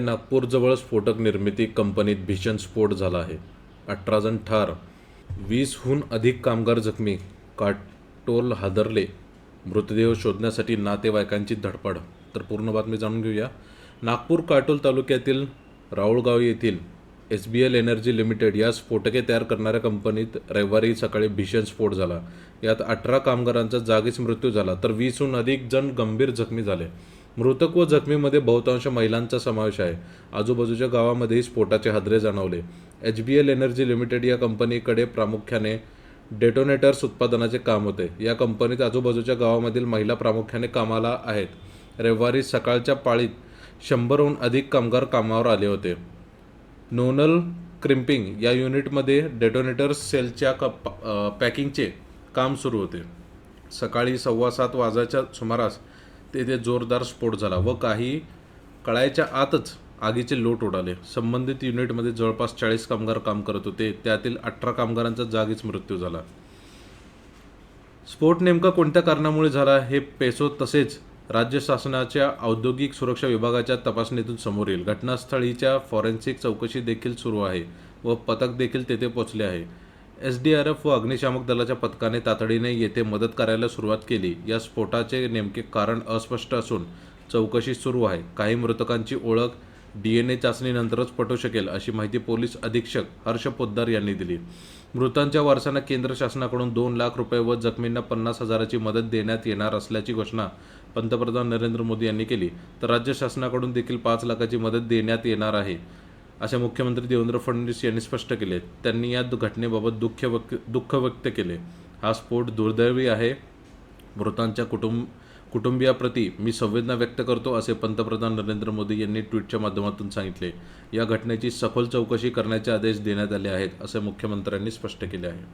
नागपूरजवळ स्फोटक निर्मिती कंपनीत भीषण स्फोट झाला आहे. 18 जण ठार, 20हून अधिक कामगार जखमी. काटोल हादरले, मृतदेह शोधण्यासाठी नातेवाईकांची धडपड. तर पूर्ण बातमी जाणून घेऊया. नागपूर काटोल तालुक्यातील राऊळगाव येथील SBL एनर्जी लिमिटेड या स्फोटके तयार करणाऱ्या कंपनीत रविवारी सकाळी भीषण स्फोट झाला. यात 18 कामगारांचा जागीच मृत्यू झाला तर 20हून अधिक जण गंभीर जखमी झाले. मृतक व जखमीमध्ये बहुतांश महिलांचा समावेश आहे. आजूबाजूच्या गावांमध्येही स्फोटाचे हादरे जाणवले. HBL एनर्जी लिमिटेड या कंपनीकडे प्रामुख्याने डेटोनेटर्स उत्पादनाचे काम होते. या कंपनीत आजूबाजूच्या गावांमधील महिला प्रामुख्याने कामाला आहेत. रविवारी सकाळच्या पाळीत 100हून अधिक कामगार कामावर आले होते. नोनल क्रिम्पिंग या युनिटमध्ये डेटोनेटर्स सेलच्या पॅकिंगचे काम सुरू होते. सकाळी 7:15 वाजण्याच्या सुमारास तेथे जोरदार स्फोट झाला व काही कळायच्या आतच आगीचे लोट उडाले. संबंधित युनिटमध्ये जवळपास 40 कामगार काम करत होते. त्यातील 18 कामगारांचा जागीच मृत्यू झाला. स्फोट नेमका कोणत्या कारणामुळे झाला हे पेसो तसेच राज्य शासनाच्या औद्योगिक सुरक्षा विभागाच्या तपासणीतून समोर येईल. घटनास्थळीच्या फॉरेन्सिक चौकशी देखील सुरू आहे व पथक देखील तेथे पोहोचले आहे. SDRF व अग्निशामक दलाच्या पथकाने तातडीने येथे मदत करायला सुरुवात केली. या स्फोटाचे नेमके कारण अस्पष्ट असून चौकशी सुरू आहे. काही मृतकांची ओळख DNA चाचणीनंतरच पटू शकेल अशी माहिती पोलीस अधीक्षक हर्ष पोद्दार यांनी दिली. मृतांच्या वारसांना केंद्र शासनाकडून 2 लाख रुपये व जखमींना 50,000ची मदत देण्यात येणार असल्याची घोषणा पंतप्रधान नरेंद्र मोदी यांनी केली. तर राज्य शासनाकडून देखील 5 लाखाची मदत देण्यात येणार आहे असे मुख्यमंत्री देवेंद्र फडणवीस यांनी स्पष्ट केले. त्यांनी या घटनेबाबत दुःख व्यक्त केले. हा स्फोट दुर्दैवी आहे. मृतांच्या कुटुंबियाप्रती मी संवेदना व्यक्त करतो असे पंतप्रधान नरेंद्र मोदी यांनी ट्विटच्या माध्यमातून सांगितले. या घटनेची सखोल चौकशी करण्याचे आदेश देण्यात आले आहेत असे मुख्यमंत्र्यांनी स्पष्ट केले आहे.